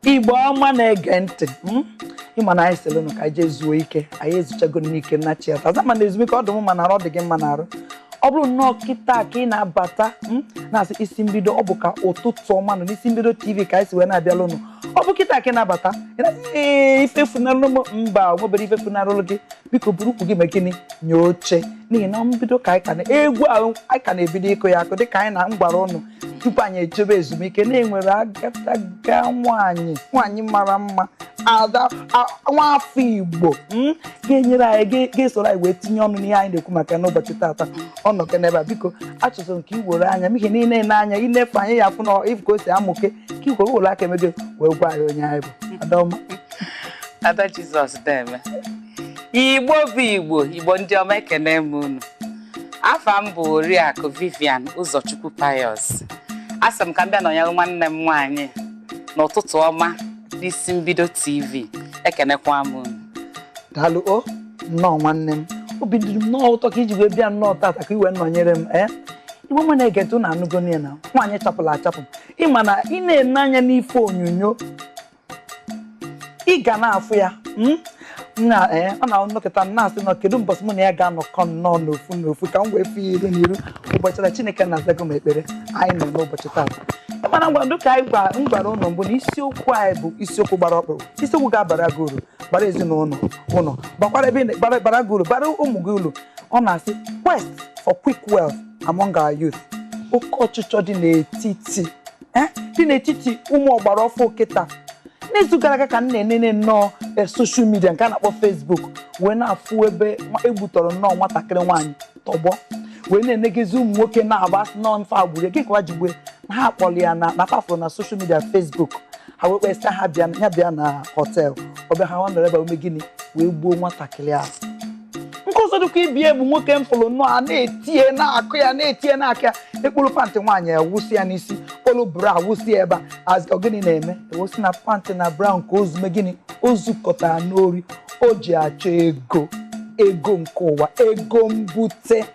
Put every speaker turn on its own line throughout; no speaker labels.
Igbo ọma na-ege ntị ịma na anyị sịrị nụ ka anyị jee zuo ike anyị ezuchago n'ike nna chi ata zama na ezumike ọdụ m mana arụ dị gị mma na arụ ọ bụrụ nnọọ kịta ka ị na-abata na-asị isi mbido ọ bụ ka ụtụtụ ọma nọ n'isi mbido TV ka anyị si wee na-abịala ụnụ ọ bụ kịta ka ị na-abata ife funarụlụ m mba nwebere ife funarụlụ gị biko buru ukwu gị mee gịnị nye oche n'ihi na mbido ka anyị ka na egwu ahụ anyị ka na-ebido ịkụ ya akụ dịka anyị na ngwara ụnụ tupu anyị echebe ezumike na-enwere agadaga nwaanyị mara mma ada nwafọ Igbo ga-enyere anyị ga-esoro anyị wee tinye ọnụ n'ihe anyị na-ekwu maka n'ụbọchị tata ọnọke n'ebe a biko achọzọ nke iwere anya ihe niile n'anya ilefe anya ya afụ na ifu ka o si amụke ka iwere ụlọ aka emego wee gwa anyị onye anyị bụ Adaọma
Ada Jizọs deme Igbo bụ Igbo ndị ọma ekene m unu afa m bụ Oriakụ Vivian Ụzọchukwu Pius asị m ka m bịa nọnyere nwanne m nwaanyị n'ụtụtụ ọma n'isi mbido TV ekenekwa m unu
daalụ o nnọọ nwanne m obi dị m nnọọ ụtọ ka iji wee bịa nnọọ tata ka iwe nọnyere m Igbo nwe na-ege ntị na-anụgo n'ihe na nwaanyị chapụrụ achapụ ịma na ị na-ene anya n'ife onyonyo ị ga na-afụ ya ọ na-anọkọta na-asị na kedu mbọsị mụ na ya ga-anọkọ nnọọ n'ofu ka m wee fee iru n'iru ụbọchị na Chineke na-azago m ekpere anyị nọ n'ụbọchị taa mana ngwado ka anyị gwara ụnụ mbụ na isiokwu anyị bụ isiokwu gbara ọkpụrụ isiokwu ga-abara gị uru bara ezinụlọ ụnụ bakwara ebe bara gị uru bara ụmụ gị uru ọ na-asị quest for quick wealth among our youth oke ọchịchọ dị n'etiti ụmụ ọgbara ọfụ kịta n'izu gara aga ka m na-enene nnọọ soshal midia nke a na-akpọ Facebook wee na-afụ ebe egbutọrọ nnọọ nwatakịrị nwaanyị tọgbọ wee na-enegezi ụmụ nwoke na-agba nnọọ mfe agbụrụ gị ka jigbe na ha akpọrọ ya na pafụrụ na soshal midia Facebook ha wee kpesịa ha bịa na họtel ọbịa ha nọrọ ebe ume gịnị wee gbuo nwatakịrị ahụ nke ọzọ dịkwa ibie bụ nwoke m fụrụ nnọọ a na-etinye na-akụ ya na-etinye na-akụ ya ekpuru pantị nwaanyị ya wụsị ya n'isi kpolu bra wụsị ya ebe a gịnị na-eme ewosi na pantị na brown ka ozume gịnị o zukọtara n'ori o ji achọ ego nke ụwa ego mbute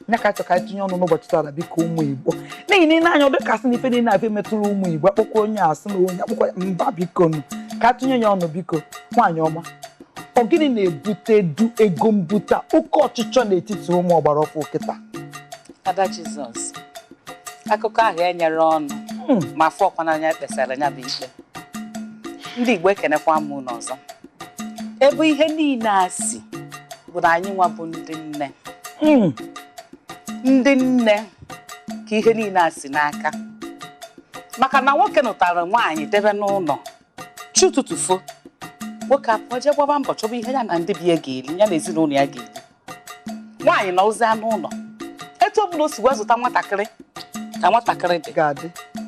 nya ka achọ ka anyị tinye ọnụ n'ụbọchị taa biko ụmụ Igbo n'ihi na ị na-anya ọdụ kasị n'ife niile na-efe metụrụ ụmụ Igbo akpọkwa onye asị na onye akpọkwa mba biko nụ ka atụnye ya ọnụ biko nwaanyị ọma ọ gịnị na-ebute du ego mbute oke ọchịchọ n'etiti ụmụ ọgbara ọfụ kịta
Ada Jizọs akụkọ ahụ enyere ọnụ ma afọ ọkwa n'anya ekpesara ya bụ ikpe ndị Igbo ekenekwa m n'ọzọ ebe ihe niile asị bụ na anyị nwa bụ ndị nne ka ihe niile asị n'aka maka na nwoke nụtara nwaanyị debe n'ụlọ chi ụtụtụfo nwoke apụọ jee gbaba mbọ chọba ihe ya na ndị bi ya ga-eri ya na ezinụlọ ya ga-eri nwaanyị na ozi anụ ụlọ etu ọ bụla o si wee zụta nwatakịrị ka nwatakịrị dị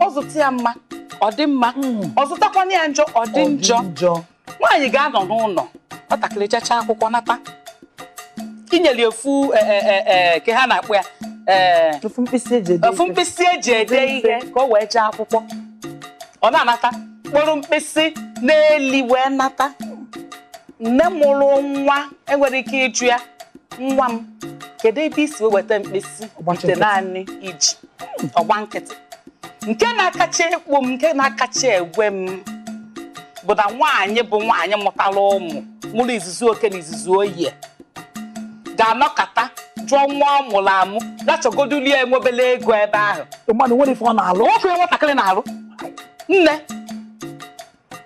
ọ zụta ya mma ọ dị mma ọ zụtakwana ya njọ ọ dị njọ nwaanyị ga-anọ n'ụlọ nwatakịrị chechaa akwụkwọ nata inyere ofu ke ha na-akpụ ya ofu mkpịsị eji ede ihe ka o wee jee akwụkwọ ọ na-anata mkpụrụ mkpịsị n'eli wee nata nne mụrụ nwa enwere ike ịjụ ya nwa m kedu ebe isi weta mkpịsị ite naanị iji ọgba nkịtị nke na-akacha ekpo m nke na-akacha egwe m bụ na nwaanyị bụ nwaanyị mụtara ụmụ mụrụ izuzu oke na izuzu oyi ga-anọkọta jụọ nwa ọ mụrụ amụ gachọgoduli ya enwebele ego ebe ahụ
mmadụ nwere ife ọ na-alụ
nwoke nwatakịrị na-alụ nne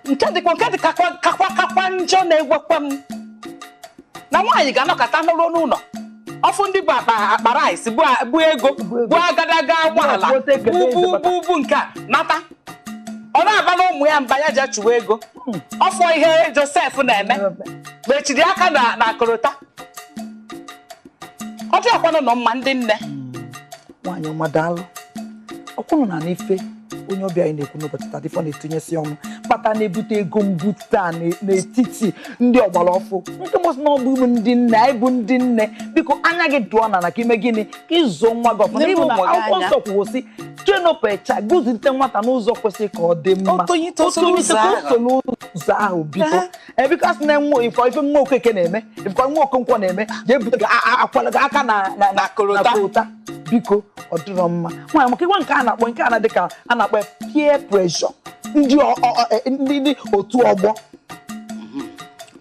nke dịkakwa njọ na-egwekwa m na nwaanyị ga-anọkọta n'ụlọ n'ụlọ ọfụ ndị bụ akpa rice bụ ego bụ agadaga ụgbọala bụ nke a nata ọ na-aba na ụmụ ya mba ya ji achụwa ego ọfọ ihe Josef na-eme mechiri aka na akụrụta ọ dị ọkwanụ nọ mma ndị nne
nwaanyị ọma daalụ ọkwụnụ na n'ife onye ọbịa anyị na-ekwu n'ụbọchị taa dịfọ na-etinyesi ọnụ kpata na-ebute ego mbute a n'etiti ndị ọgbara ọfụ nke mbọsị na ọ bụ ndị nne anyị bụ ndị nne biko anya gị dụọ na ka ime gịnị ka ịzụ nwa gị ọfụma ịbụ na akwụkwọ nsọ kwuosi chenopụcha gụzite nwata n'ụzọ kwesịrị ka ọ dị mma usoro ụzọ ahụ biko asị na ife nwa okeke na-eme ife nwa okonkwo na-eme ga-ebute gị akwala gị aka na akụrụta biko ọ dịrọ mma nwaanyị maka ịgwa nke a na-akpọ nke a na-adị ka a na-akpọ peer pressure ndị otu ọgbọ.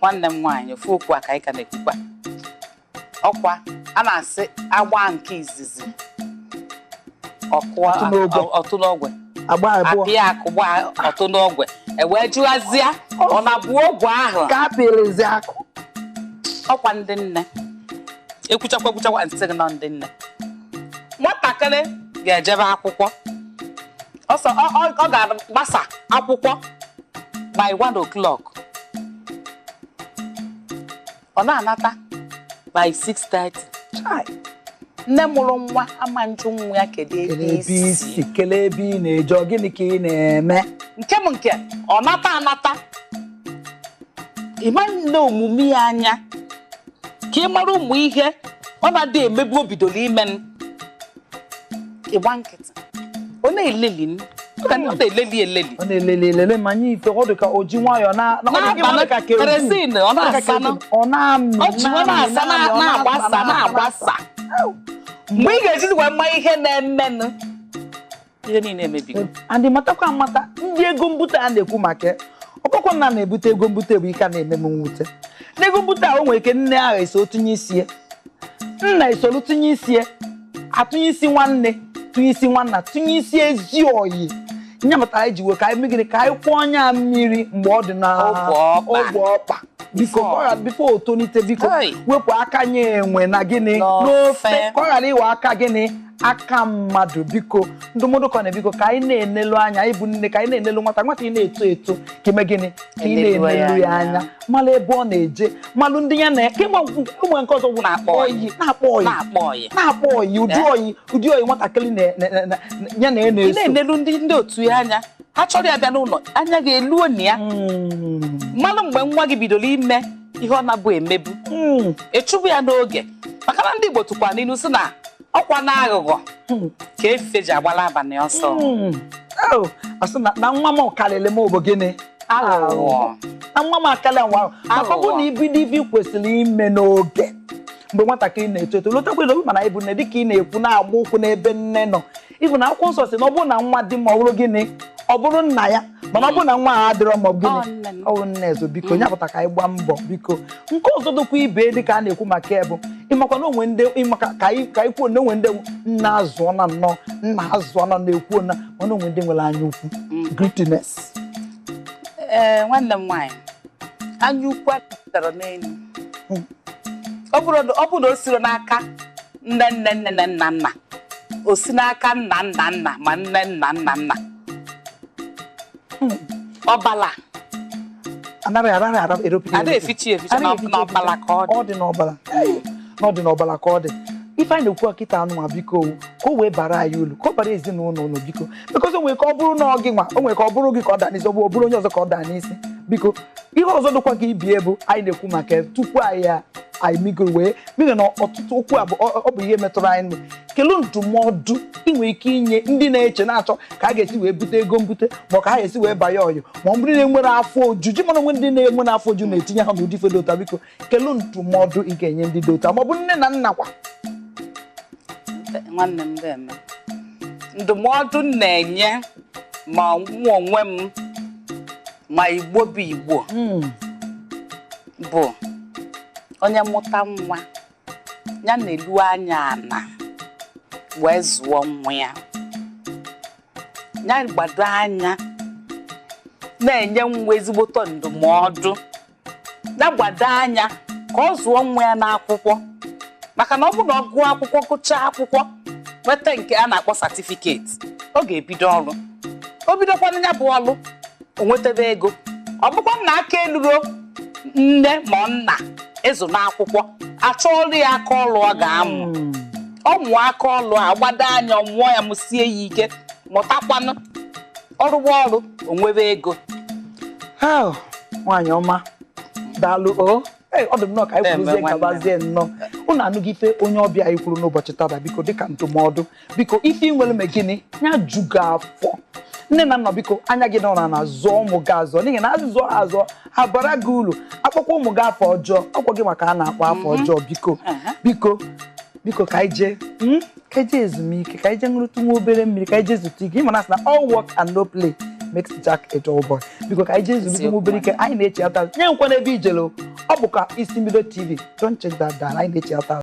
Nwanne m nwaanyị ofu okwu a ka anyị ka na-ekwukwa ọkwa a na-asị agba nke izizi ọtụ n'ogwe apịa akụgba ọtụ n'ogwe ewee jụazịa ọ na-abụ ogwe ahụ
ka apịrịzi akụ.
Ọkwa ndị nne ekwuchakwa nsị gị nọ ndị nne nwatakịrị ga-ejebe akwụkwọ ọsọ ọ ga-agbasa akwụkwọ by 1 o'clock ọ na-anata by 6:30. Nne mụrụ nwa ama njụ nwa ya kedu ebe isi
kelee ebe ị na-eje gịnị ka ị na-eme
nke ọ nata ịma nne omume ya anya ka ị mara ụmụ ihe ọ na-adị emebu o bidoro ime ịgba nkịtị ọ na-eleli
ọ na-eleli ma nye ife ọ dị ka o ji nwayọọ na-agbasa
mgbe ị ga-ejizi wee mma ihe na-emenụ ihe niile emebigo.
Andị matakwa amata ndị ego mbute a na-ekwu maka ọkpọkọ nna na-ebute ego mbute bụ ike na-eme m nwute. N'ego mbute a o nwere ike nne ahụ eso tụnye isi nna esolu tụnye isi atụnye isi nwanne tụnye isi nwanna tụnye isi ezi oyi nyamata anyị ji wee ka anyị megide ka anyị kwụọ ọnya mmiri mgbe ọ dị na ogbe ọkpa biko ọ ghara bifo otonite biko wepụ aka nye enwe na gịnị n'ofe ka ọ ghara iwe aka gịnị aka mmadụ biko ndụmọdụ ka na biko ka anyị na-enelu anya ịbụ nne ka anyị na-enelu nwata ị na-eto eto ka ime gịnị ka ị na-enelu ya anya malụ ebe ọ na-eje malụ ndị ya na ụmụ nke ọzọ bụ na-akpọ oyi ụdị oyi nwatakịrị ya na-eso
na-enelu ndị otu ya anya ha chọrọ ya bịa n'ụlọ anya ga-eluo na ya mmanụ mgbe nwa gị bidoro ime ihe ọ na-abụ emebu echụbụ ya n'oge maka na ndị Igbo tụkwa n'ilu si na ọkwa na aghụghọ ka efe ji agbala abalị ọsọ
asị na nwa m karịrị m obo gịnị aghụghọ na nwa m akarịa nwa ahụ maka ọ bụ na ibido ibe kwesịrị ime n'oge mgbe nwatakịrị na-eto eto lotekwa ilobi mana ịbụ nne dịka ị na-ekwu na-agba ụkwụ n'ebe nne nọ ịbụ na akwụkwọ nsọ si na ọ bụrụ na nwa dị ma ọ bụrụ gịnị ọ bụrụ nna ya mana ọ bụrụ na nwa ha adịrọ ma ọ bụ gịnị ọ bụ nne ezo biko nyapụta ka anyị gbaa mbọ biko nke ọzọ dịkwa ibe dịka a na-ekwu maka ya bụ ịmakwa na onwe ndị ka anyị kwuo na onwe ndị nna azụọ na nnọọ nna azụọ na na-ekwu na mana onwe ndị nwere anya ukwu greatness.
Nwanne m nwaanyị anya ukwu apụtara n'elu ọ bụrụ na o siri n'aka nne o si n'aka nna ma nne ọbala
anaghị
eficha n'ọbala ka
ọ dị n'ọbala ka ọ dị ife anyị na-ekwu ọkịta anụ ma biko ka o wee bara anyị ulu ka ọ bara ezinụlọ ụlọ biko because o nwere ka ọ bụrụ na gị nwa o nwere ka ọ bụrụ gị ka ọ daa n'isi ọ bụrụ onye ọzọ ka ọ daa n'isi biko ihe ọzọ dịkwa ka ibie bụ anyị na-ekwu maka tupu anyị migoro wee n'ihi na ọtụtụ okwu a ọ bụ ihe metụrụ anyị kelu ndụmọdụ ị nwere ike inye ndị na-eche na-achọ ka a ga-esi wee bute ego mbute ma ka ha ga-esi wee banye ọyụ ma ọ bụrụ na enwere afọ ojuju mana onwe ndị na-enwe n'afọ oju na-etinye ha n'ụdị ife dị ụta biko kelu ndụmọdụ ị ga-enye ndị dị ụta ma ọ bụ nne na nna kwa
nwanne m ga-eme ndụmọdụ na-enye ma nwa onwe m ma Igbo bụ Igbo bụ onye mụta nwa ya na-elu anya ana wee zụọ nwa ya gbado anya na-enye nwa ezigboto ndụmọdụ na-gbado anya ka ọ zụọ nwa ya n'akwụkwọ maka na ọ bụ na ọ gụọ akwụkwọ gụchaa akwụkwọ nweta nke a na-akpọ satifiketi ọ ga-ebido ọrụ o bidokwana ya bụ ọrụ o nwetebe ego ọ bụkwa na aka eluro nne ma nna ịzụ n'akwụkwọ achọọrụ ya aka ọrụ ọ ga-amụ ọ mụọ aka ọrụ a gbado anya ọ mụọ ya mụsie ya ike mụtakwanụ ọrụwa ọrụ o nwebe ego.
Nwaanyị ọma daalụ ọ dị m nnọọ ka anyị kwuruzie gabazie nnọọ unu anụghị ife onye ọbịa anyị kwuru n'ụbọchị tada biko dịka ndụmọdụ biko ife ị nwere megịnị ya ju gị afọ nne na nna biko anya gị nọrọ na zụọ ụmụ gị azọ n'ihi na azụzụ azọ ha bara gị uru akpọkwa ụmụ gị afọ ọjọọ ọkwa gị maka a na-akpọ afọ ọjọọ biko ka anyị jee ezumike ka anyị jee ṅụrụtụ nwa obere mmiri ka anyị jee zute ike ịma na asị na all work and no play makes Jack a dull boy. Biko ka anyị jee zuru ike obere ike anyị na-echi ata nye nkwa n'ebe ijelo ọ bụ ka isi mbido TV. Don't check that down. Anyị na-echi ata